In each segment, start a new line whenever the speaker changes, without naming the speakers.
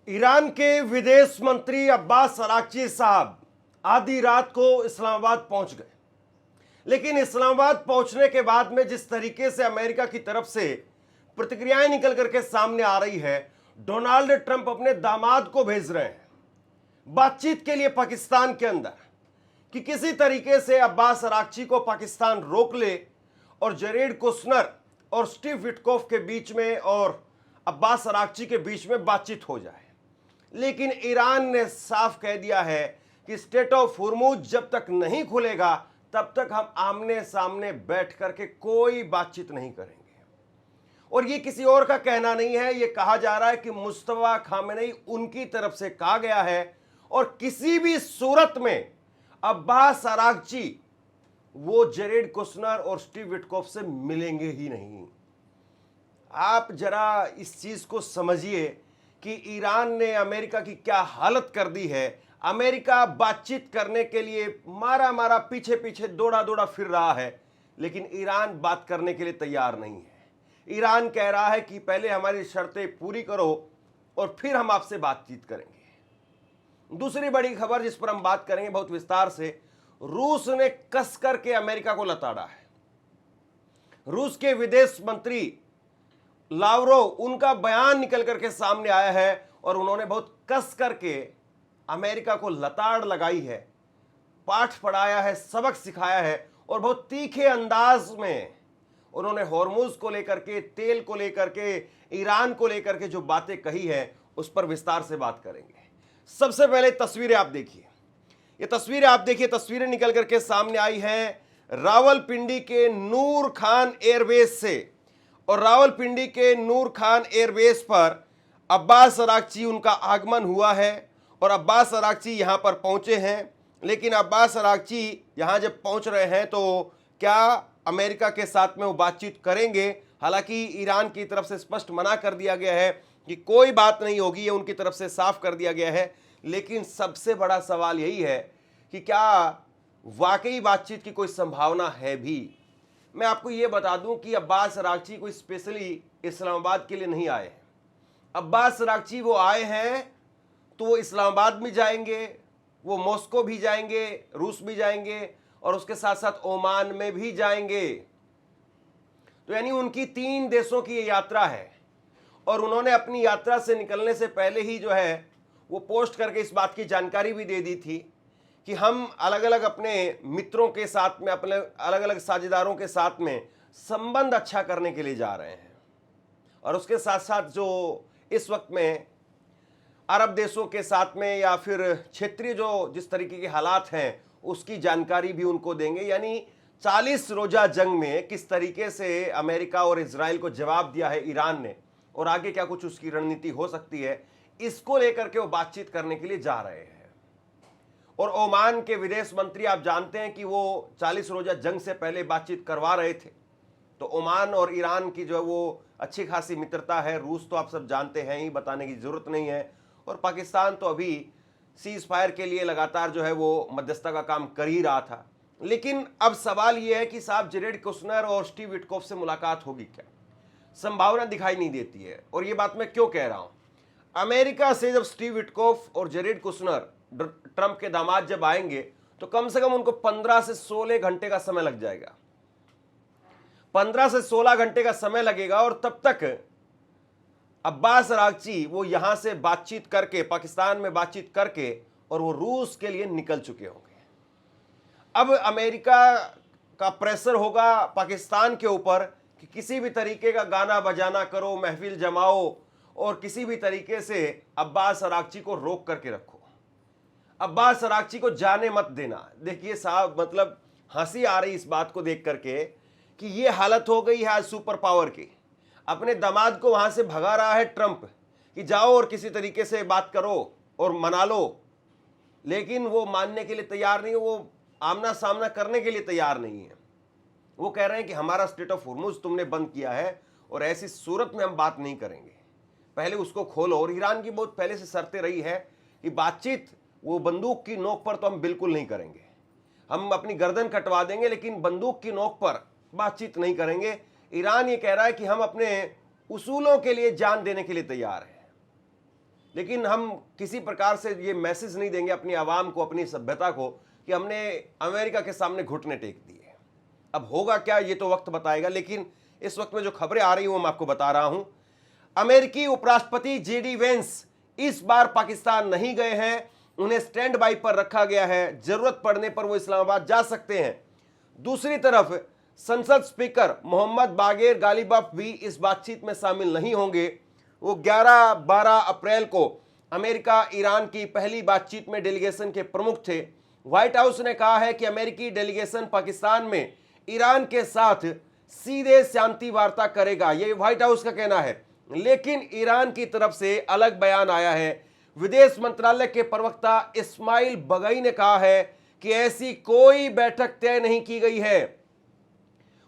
Iran के विदेश मंत्री अब्बास अराक्ची साहब आधी रात को इस्लामाबाद पहुंच गए। लेकिन इस्लामाबाद पहुंचने के बाद में जिस तरीके से अमेरिका की तरफ से प्रतिक्रियाएं निकल करके सामने आ रही है, डोनाल्ड ट्रंप अपने दामाद को भेज रहे हैं बातचीत के लिए पाकिस्तान के अंदर कि किसी तरीके से अब्बास अराक्ची को पाकिस्तान रोक ले और जरेड कुशनर और स्टीव विटकोफ के बीच में और अब्बास अराक्ची के बीच में बातचीत हो जाए। लेकिन ईरान ने साफ कह दिया है कि स्ट्रेट ऑफ हुर्मुज जब तक नहीं खुलेगा तब तक हम आमने सामने बैठ करके कोई बातचीत नहीं करेंगे। और ये किसी और का कहना नहीं है, ये कहा जा रहा है कि मुस्तफा खामेनी उनकी तरफ से कहा गया है और किसी भी सूरत में अब्बास अराक्ची वो जरेड कुशनर और स्टीव विटकोफ से मिलेंगे ही नहीं। आप जरा इस चीज को समझिए कि ईरान ने अमेरिका की क्या हालत कर दी है। अमेरिका बातचीत करने के लिए मारा मारा पीछे पीछे दौड़ा दौड़ा फिर रहा है, लेकिन ईरान बात करने के लिए तैयार नहीं है। ईरान कह रहा है कि पहले हमारी शर्तें पूरी करो और फिर हम आपसे बातचीत करेंगे। दूसरी बड़ी खबर जिस पर हम बात करेंगे बहुत विस्तार से, रूस ने कस करके अमेरिका को लताड़ा है। रूस के विदेश मंत्री लावरोव, उनका बयान निकल करके सामने आया है और उन्होंने बहुत कस करके अमेरिका को लताड़ लगाई है, पाठ पढ़ाया है, सबक सिखाया है और बहुत तीखे अंदाज में उन्होंने हॉर्मुज को लेकर के, तेल को लेकर के, ईरान को लेकर के जो बातें कही है उस पर विस्तार से बात करेंगे। सबसे पहले तस्वीरें आप देखिए, ये तस्वीरें आप देखिए, तस्वीरें निकल करके सामने आई हैं रावलपिंडी के नूर खान एयरबेस से। और रावलपिंडी के नूर खान एयरबेस पर अब्बास अराक्ची उनका आगमन हुआ है और अब्बास अराक्ची यहां पर पहुंचे हैं। लेकिन अब्बास अराक्ची यहां जब पहुंच रहे हैं तो क्या अमेरिका के साथ में वो बातचीत करेंगे? हालांकि ईरान की तरफ से स्पष्ट मना कर दिया गया है कि कोई बात नहीं होगी, ये उनकी तरफ से साफ कर दिया गया है। लेकिन सबसे बड़ा सवाल यही है कि क्या वाकई बातचीत की कोई संभावना है भी? मैं आपको ये बता दूं कि अब्बास अराक्ची कोई स्पेशली इस्लामाबाद के लिए नहीं आए हैं। अब्बास अराक्ची वो आए हैं तो वो इस्लामाबाद भी जाएंगे, वो मॉस्को भी जाएंगे, रूस भी जाएंगे और उसके साथ साथ ओमान में भी जाएंगे। तो यानी उनकी 3 देशों की ये यात्रा है और उन्होंने अपनी यात्रा से निकलने से पहले ही जो है वो पोस्ट करके इस बात की जानकारी भी दे दी थी कि हम अलग अलग अपने मित्रों के साथ में, अपने अलग अलग साझेदारों के साथ में संबंध अच्छा करने के लिए जा रहे हैं। और उसके साथ साथ जो इस वक्त में अरब देशों के साथ में या फिर क्षेत्रीय जो जिस तरीके के हालात हैं उसकी जानकारी भी उनको देंगे। यानी 40 रोजा जंग में किस तरीके से अमेरिका और इजराइल को जवाब दिया है ईरान ने और आगे क्या कुछ उसकी रणनीति हो सकती है, इसको लेकर के वो बातचीत करने के लिए जा रहे हैं। और ओमान के विदेश मंत्री, आप जानते हैं कि वो 40 रोजा जंग से पहले बातचीत करवा रहे थे। तो ओमान और ईरान की जो है वो अच्छी खासी मित्रता है। रूस तो आप सब जानते हैं ही, बताने की जरूरत नहीं है। और पाकिस्तान तो अभी सीज फायर के लिए लगातार जो है वो मध्यस्थता का काम कर ही रहा था। लेकिन अब सवाल ये है कि साहब जरेड कुशनर और स्टीव विटकोफ से मुलाकात होगी क्या? संभावना दिखाई नहीं देती है। और ये बात मैं क्यों कह रहा हूं? अमेरिका से जब स्टीव विटकोफ और जरेड कुशनर, ट्रंप के दामाद जब आएंगे तो कम से कम उनको 15 से 16 घंटे का समय लग जाएगा। 15 से 16 घंटे का समय लगेगा और तब तक अब्बास अराक्ची वो यहां से बातचीत करके, पाकिस्तान में बातचीत करके और वो रूस के लिए निकल चुके होंगे। अब अमेरिका का प्रेशर होगा पाकिस्तान के ऊपर कि किसी भी तरीके का गाना बजाना करो, महफिल जमाओ और किसी भी तरीके से अब्बास अराक्ची को रोक करके रखो, अब्बास अराक्ची को जाने मत देना। देखिए साहब, मतलब हंसी आ रही इस बात को देख करके कि ये हालत हो गई है आज सुपर पावर की। अपने दामाद को वहां से भगा रहा है ट्रंप कि जाओ और किसी तरीके से बात करो और मना लो, लेकिन वो मानने के लिए तैयार नहीं है, वो आमना सामना करने के लिए तैयार नहीं है। वो कह रहे हैं कि हमारा स्ट्रेट ऑफ हुर्मुज तुमने बंद किया है और ऐसी सूरत में हम बात नहीं करेंगे, पहले उसको खोलो। और ईरान की बहुत पहले से शर्तें रही है कि बातचीत वो बंदूक की नोक पर तो हम बिल्कुल नहीं करेंगे, हम अपनी गर्दन कटवा देंगे लेकिन बंदूक की नोक पर बातचीत नहीं करेंगे। ईरान ये कह रहा है कि हम अपने उसूलों के लिए जान देने के लिए तैयार हैं। लेकिन हम किसी प्रकार से ये मैसेज नहीं देंगे अपनी आवाम को, अपनी सभ्यता को, कि हमने अमेरिका के सामने घुटने टेक दिए। अब होगा क्या ये तो वक्त बताएगा, लेकिन इस वक्त में जो खबरें आ रही हैं वो मैं आपको बता रहा हूं। अमेरिकी उपराष्ट्रपति जेडी वेंस इस बार पाकिस्तान नहीं गए हैं, उन्हें स्टैंड बाई पर रखा गया है, जरूरत पड़ने पर वो इस्लामाबाद जा सकते हैं। दूसरी तरफ संसद स्पीकर मोहम्मद बागेर गालिबफ भी इस बातचीत में शामिल नहीं होंगे। वो 11-12 अप्रैल को अमेरिका ईरान की पहली बातचीत में डेलीगेशन के प्रमुख थे। व्हाइट हाउस ने कहा है कि अमेरिकी डेलीगेशन पाकिस्तान में ईरान के साथ सीधे शांति वार्ता करेगा, ये व्हाइट हाउस का कहना है। लेकिन ईरान की तरफ से अलग बयान आया है। विदेश मंत्रालय के प्रवक्ता इस्माइल बगई ने कहा है कि ऐसी कोई बैठक तय नहीं की गई है।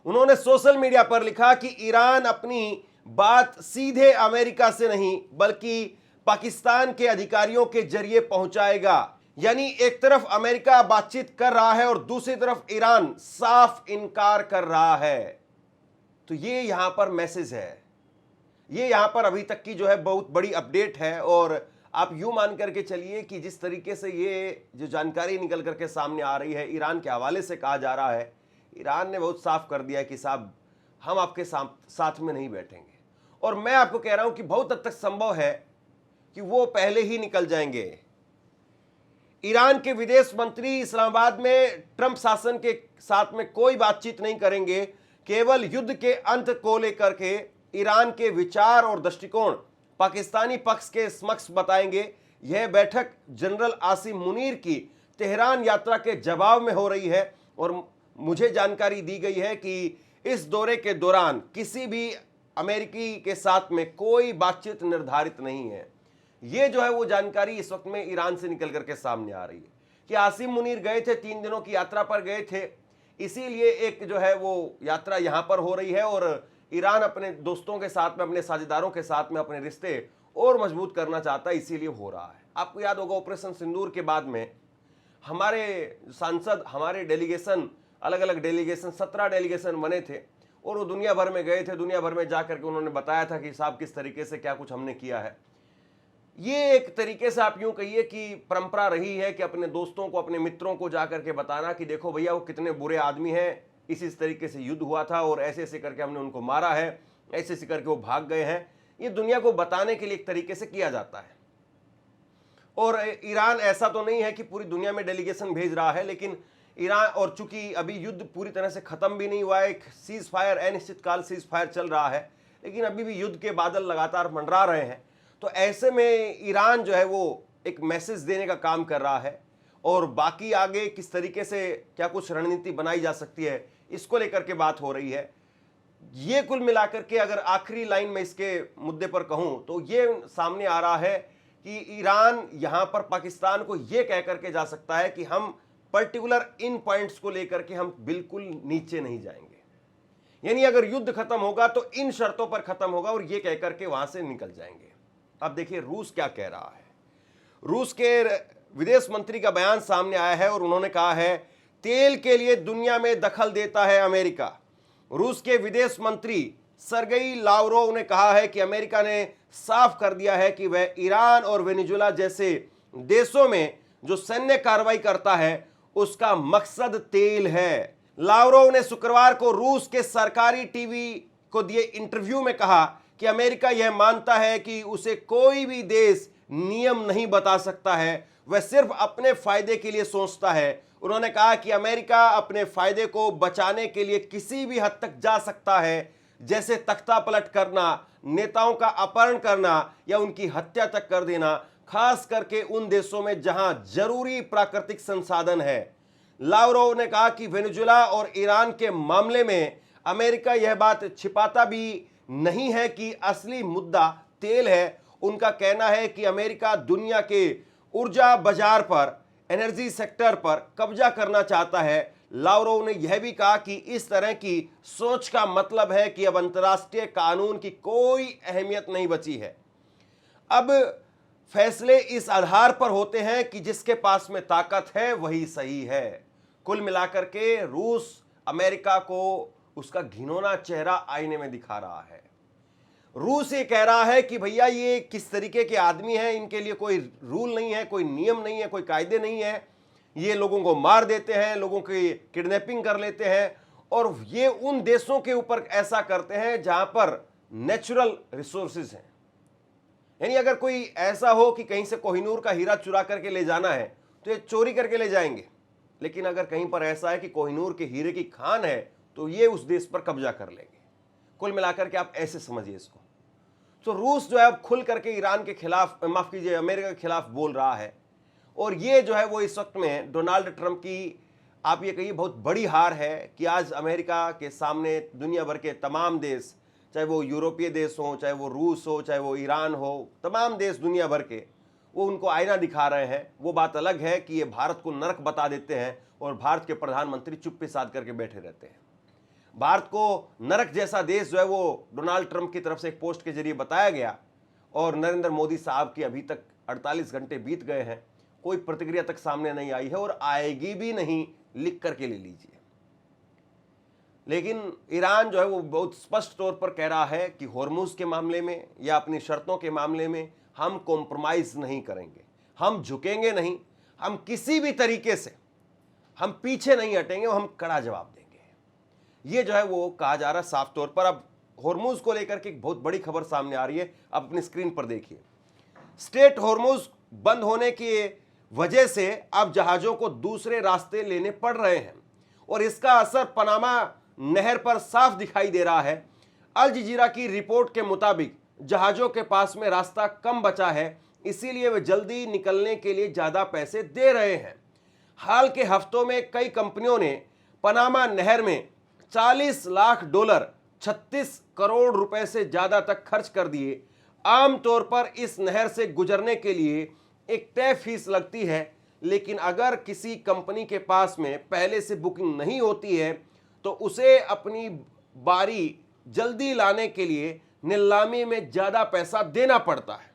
उन्होंने सोशल मीडिया पर लिखा कि ईरान अपनी बात सीधे अमेरिका से नहीं बल्कि पाकिस्तान के अधिकारियों के जरिए पहुंचाएगा। यानी एक तरफ अमेरिका बातचीत कर रहा है और दूसरी तरफ ईरान साफ इनकार कर रहा है। तो ये यहां पर मैसेज है, ये यहां पर अभी तक की जो है बहुत बड़ी अपडेट है। और आप यूं मान करके चलिए कि जिस तरीके से ये जो जानकारी निकल करके सामने आ रही है, ईरान के हवाले से कहा जा रहा है, ईरान ने बहुत साफ कर दिया है कि साहब हम आपके साथ में नहीं बैठेंगे। और मैं आपको कह रहा हूं कि बहुत हद तक संभव है कि वो पहले ही निकल जाएंगे। ईरान के विदेश मंत्री इस्लामाबाद में ट्रंप शासन के साथ में कोई बातचीत नहीं करेंगे, केवल युद्ध के अंत को लेकर के ईरान के विचार और दृष्टिकोण पाकिस्तानी पक्ष के समक्ष बताएंगे। यह बैठक जनरल आसिम मुनीर की तेहरान यात्रा के जवाब में हो रही है और मुझे जानकारी दी गई है कि इस दौरे के दौरान किसी भी अमेरिकी के साथ में कोई बातचीत निर्धारित नहीं है। ये जो है वो जानकारी इस वक्त में ईरान से निकल करके सामने आ रही है कि आसिम मुनीर गए थे, 3 दिनों की यात्रा पर गए थे, इसीलिए एक जो है वो यात्रा यहां पर हो रही है और ईरान अपने दोस्तों के साथ में, अपने साझेदारों के साथ में अपने रिश्ते और मजबूत करना चाहता है, इसीलिए हो रहा है। आपको याद होगा ऑपरेशन सिंदूर के बाद में हमारे सांसद, हमारे डेलीगेशन, अलग अलग डेलीगेशन, 17 डेलीगेशन बने थे और वो दुनिया भर में गए थे। दुनिया भर में जाकर के उन्होंने बताया था कि साहब किस तरीके से क्या कुछ हमने किया है। ये एक तरीके से आप यूं कहिए कि परंपरा रही है कि अपने दोस्तों को, अपने मित्रों को जाकर के बताना कि देखो भैया वो कितने बुरे आदमी हैं, इस तरीके से युद्ध हुआ था और ऐसे ऐसे करके हमने उनको मारा है, ऐसे ऐसे करके वो भाग गए हैं। ये दुनिया को बताने के लिए एक तरीके से किया जाता है। और ईरान ऐसा तो नहीं है कि पूरी दुनिया में डेलीगेशन भेज रहा है, लेकिन ईरान, और चूंकि अभी युद्ध पूरी तरह से खत्म भी नहीं हुआ है, एक सीज फायर, अनिश्चितकाल सीज फायर चल रहा है, लेकिन अभी भी युद्ध के बादल लगातार मंडरा रहे हैं। तो ऐसे में ईरान जो है वो एक मैसेज देने का काम कर रहा है और बाकी आगे किस तरीके से क्या कुछ रणनीति बनाई जा सकती है इसको लेकर के बात हो रही है। ये कुल मिलाकर के अगर आखिरी लाइन में इसके मुद्दे पर कहूं तो ये सामने आ रहा है कि ईरान यहां पर पाकिस्तान को ये कह करके जा सकता है कि हम पर्टिकुलर इन पॉइंट्स को लेकर के हम बिल्कुल नीचे नहीं जाएंगे, यानी अगर युद्ध खत्म होगा तो इन शर्तों पर खत्म होगा और ये कह करके वहां से निकल जाएंगे। अब देखिए रूस क्या कह रहा है। रूस के विदेश मंत्री का बयान सामने आया है और उन्होंने कहा है तेल के लिए दुनिया में दखल देता है अमेरिका। रूस के विदेश मंत्री सरगेई लावरोव ने कहा है कि अमेरिका ने साफ कर दिया है कि वह ईरान और वेनेजुएला जैसे देशों में जो सैन्य कार्रवाई करता है उसका मकसद तेल है। लावरोव ने शुक्रवार को रूस के सरकारी टीवी को दिए इंटरव्यू में कहा कि अमेरिका यह मानता है कि उसे कोई भी देश नियम नहीं बता सकता है, वह सिर्फ अपने फायदे के लिए सोचता है। उन्होंने कहा कि अमेरिका अपने फायदे को बचाने के लिए किसी भी हद तक जा सकता है, जैसे तख्ता पलट करना, नेताओं का अपहरण करना या उनकी हत्या तक कर देना, खास करके उन देशों में जहां जरूरी प्राकृतिक संसाधन है। लावरोव ने कहा कि वेनेजुएला और ईरान के मामले में अमेरिका यह बात छिपाता भी नहीं है कि असली मुद्दा तेल है। उनका कहना है कि अमेरिका दुनिया के ऊर्जा बाजार पर, एनर्जी सेक्टर पर कब्जा करना चाहता है। लावरोव ने यह भी कहा कि इस तरह की सोच का मतलब है कि अब अंतर्राष्ट्रीय कानून की कोई अहमियत नहीं बची है। अब फैसले इस आधार पर होते हैं कि जिसके पास में ताकत है वही सही है। कुल मिलाकर के रूस अमेरिका को उसका घिनौना चेहरा आईने में दिखा रहा है। रूस ये कह रहा है कि भैया ये किस तरीके के आदमी हैं, इनके लिए कोई रूल नहीं है, कोई नियम नहीं है, कोई कायदे नहीं है, ये लोगों को मार देते हैं, लोगों की किडनैपिंग कर लेते हैं, और ये उन देशों के ऊपर ऐसा करते हैं जहां पर नेचुरल रिसोर्सेज हैं। यानी अगर कोई ऐसा हो कि कहीं से कोहिनूर का हीरा चुरा करके ले जाना है तो ये चोरी करके ले जाएंगे, लेकिन अगर कहीं पर ऐसा है कि कोहिनूर के हीरे की खान है तो ये उस देश पर कब्जा कर लेंगे। कुल मिलाकर के आप ऐसे समझिए इसको। तो रूस जो है अब खुल करके ईरान के खिलाफ, माफ कीजिए, अमेरिका के खिलाफ बोल रहा है, और ये जो है वो इस वक्त में डोनाल्ड ट्रंप की आप ये कहिए बहुत बड़ी हार है कि आज अमेरिका के सामने दुनिया भर के तमाम देश, चाहे वो यूरोपीय देश हो, चाहे वो रूस हो, चाहे वो ईरान हो, तमाम देश दुनिया भर के वो उनको आईना दिखा रहे हैं। वो बात अलग है कि ये भारत को नरक बता देते हैं और भारत के प्रधानमंत्री चुप्पी साध करके बैठे रहते हैं। भारत को नरक जैसा देश जो है वो डोनाल्ड ट्रंप की तरफ से एक पोस्ट के जरिए बताया गया, और नरेंद्र मोदी साहब की अभी तक 48 घंटे बीत गए हैं, कोई प्रतिक्रिया तक सामने नहीं आई है और आएगी भी नहीं, लिख करके ले लीजिए। लेकिन ईरान जो है वो बहुत स्पष्ट तौर पर कह रहा है कि होर्मुज के मामले में या अपनी शर्तों के मामले में हम कॉम्प्रोमाइज नहीं करेंगे, हम झुकेंगे नहीं, हम किसी भी तरीके से हम पीछे नहीं हटेंगे, हम कड़ा जवाब देंगे। ये जो है वो कहा जा रहा है साफ तौर पर। अब होर्मुज को लेकर के एक बहुत बड़ी खबर सामने आ रही है, आप अपनी स्क्रीन पर देखिए। स्ट्रेट होर्मुज बंद होने की वजह से अब जहाजों को दूसरे रास्ते लेने पड़ रहे हैं, और इसका असर पनामा नहर पर साफ दिखाई दे रहा है। अल जजीरा की रिपोर्ट के मुताबिक जहाजों के पास में रास्ता कम बचा है, इसीलिए वे जल्दी निकलने के लिए ज्यादा पैसे दे रहे हैं। हाल के हफ्तों में कई कंपनियों ने पनामा नहर में $40 लाख 36 करोड़ रुपए से ज्यादा तक खर्च कर दिए। आमतौर पर इस नहर से गुजरने के लिए एक तय फीस लगती है, लेकिन अगर किसी कंपनी के पास में पहले से बुकिंग नहीं होती है तो उसे अपनी बारी जल्दी लाने के लिए नीलामी में ज्यादा पैसा देना पड़ता है।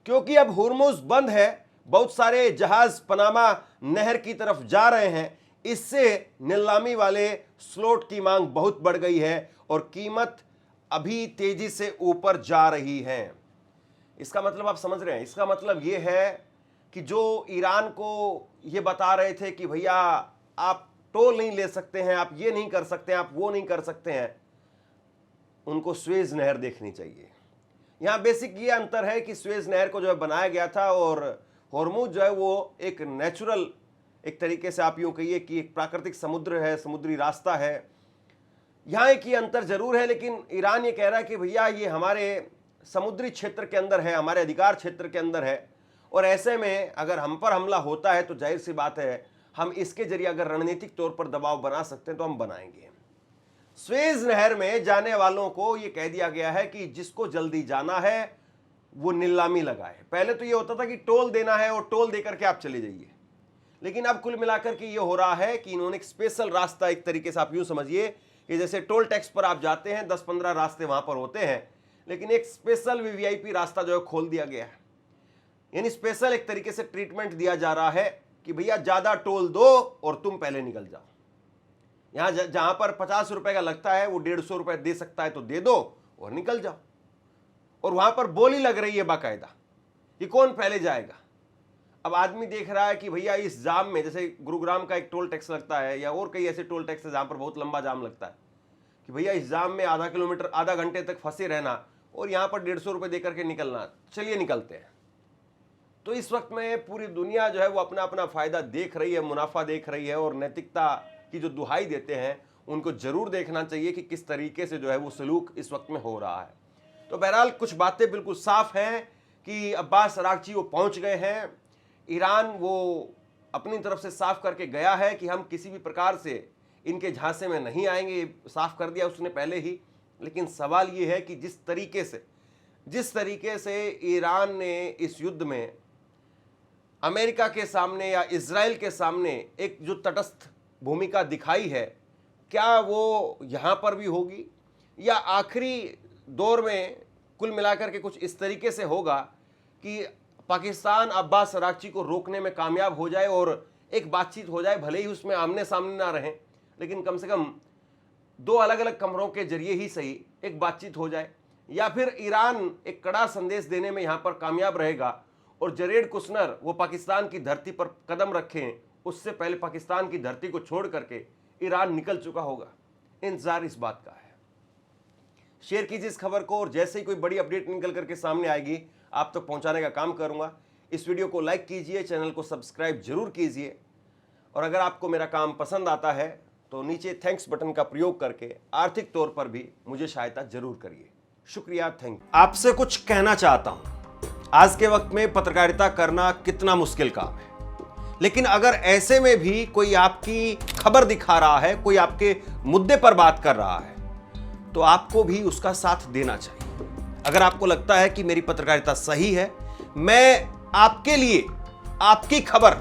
क्योंकि अब होर्मुज बंद है, बहुत सारे जहाज पनामा नहर की तरफ जा रहे हैं, इससे नीलामी वाले स्लॉट की मांग बहुत बढ़ गई है और कीमत अभी तेजी से ऊपर जा रही है। इसका मतलब आप समझ रहे हैं, इसका मतलब यह है कि जो ईरान को ये बता रहे थे कि भैया आप टोल नहीं ले सकते हैं, आप ये नहीं कर सकते हैं, आप वो नहीं कर सकते हैं, उनको स्वेज नहर देखनी चाहिए। यहां बेसिक ये अंतर है कि स्वेज नहर को जो है बनाया गया था और होर्मुज जो है वो एक नेचुरल, एक तरीके से आप यूं कहिए कि एक प्राकृतिक समुद्र है, समुद्री रास्ता है। यहां एक ये अंतर जरूर है, लेकिन ईरान ये कह रहा है कि भैया ये हमारे समुद्री क्षेत्र के अंदर है, हमारे अधिकार क्षेत्र के अंदर है, और ऐसे में अगर हम पर हमला होता है तो जाहिर सी बात है हम इसके जरिए अगर रणनीतिक तौर पर दबाव बना सकते हैं तो हम बनाएंगे। स्वेज नहर में जाने वालों को यह कह दिया गया है कि जिसको जल्दी जाना है वो नीलामी लगाए। पहले तो ये होता था कि टोल देना है और टोल देकर के आप चले जाइए, लेकिन अब कुल मिलाकर के ये हो रहा है कि इन्होंने एक स्पेशल रास्ता, एक तरीके से आप यूं समझिए कि जैसे टोल टैक्स पर आप जाते हैं 10-15 रास्ते वहां पर होते हैं, लेकिन एक स्पेशल वीवीआईपी रास्ता जो है खोल दिया गया है। यानी स्पेशल एक तरीके से ट्रीटमेंट दिया जा रहा है कि भैया ज्यादा टोल दो और तुम पहले निकल जाओ। यहां जहां पर 50 रुपए का लगता है वो 150 रुपए दे सकता है तो दे दो और निकल जाओ। और वहां पर बोली लग रही है बाकायदा कि कौन पहले जाएगा। अब आदमी देख रहा है कि भैया इस जाम में, जैसे गुरुग्राम का एक टोल टैक्स लगता है या और कई ऐसे टोल टैक्स है जहां पर बहुत लंबा जाम लगता है, कि भैया इस जाम में आधा किलोमीटर, आधा घंटे तक फंसे रहना और यहां पर 150 रुपए देकर के निकलना, चलिए निकलते हैं। तो इस वक्त में पूरी दुनिया जो है वो अपना अपना फायदा देख रही है, मुनाफा देख रही है, और नैतिकता की जो दुहाई देते हैं उनको जरूर देखना चाहिए कि किस तरीके से जो है वो सलूक इस वक्त में हो रहा है। तो बहरहाल कुछ बातें बिल्कुल साफ हैं कि अब्बास अरागची वो पहुंच गए हैं। ईरान वो अपनी तरफ से साफ करके गया है कि हम किसी भी प्रकार से इनके झांसे में नहीं आएंगे, साफ कर दिया उसने पहले ही। लेकिन सवाल ये है कि जिस तरीके से ईरान ने इस युद्ध में अमेरिका के सामने या इजराइल के सामने एक जो तटस्थ भूमिका दिखाई है, क्या वो यहाँ पर भी होगी या आखिरी दौर में कुल मिलाकर के कुछ इस तरीके से होगा कि पाकिस्तान अब्बास अरागची को रोकने में कामयाब हो जाए और एक बातचीत हो जाए, भले ही उसमें आमने सामने ना रहें, लेकिन कम से कम दो अलग अलग कमरों के जरिए ही सही एक बातचीत हो जाए। या फिर ईरान एक कड़ा संदेश देने में यहां पर कामयाब रहेगा और जरेड कुशनर वो पाकिस्तान की धरती पर कदम रखें, उससे पहले पाकिस्तान की धरती को छोड़ करके ईरान निकल चुका होगा। इंतजार इस बात का है। शेयर कीजिए इस खबर को और जैसे ही कोई बड़ी अपडेट निकल करके सामने आएगी आप तक पहुंचाने का काम करूंगा। इस वीडियो को लाइक कीजिए, चैनल को सब्सक्राइब जरूर कीजिए और अगर आपको मेरा काम पसंद आता है तो नीचे थैंक्स बटन का प्रयोग करके आर्थिक तौर पर भी मुझे सहायता जरूर करिए। शुक्रिया, थैंक यू। आपसे कुछ कहना चाहता हूं। आज के वक्त में पत्रकारिता करना कितना मुश्किल काम है, लेकिन अगर ऐसे में भी कोई आपकी खबर दिखा रहा है, कोई आपके मुद्दे पर बात कर रहा है, तो आपको भी उसका साथ देना चाहिए। अगर आपको लगता है कि मेरी पत्रकारिता सही है, मैं आपके लिए आपकी खबर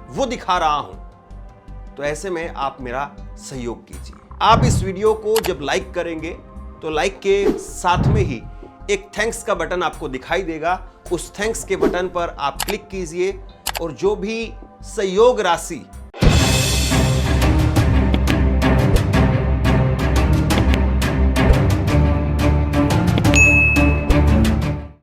वो दिखा रहा हूं, तो ऐसे में आप मेरा सहयोग कीजिए। आप इस वीडियो को जब लाइक करेंगे तो लाइक के साथ में ही एक थैंक्स का बटन आपको दिखाई देगा। उस थैंक्स के बटन पर आप क्लिक कीजिए और जो भी सहयोग राशि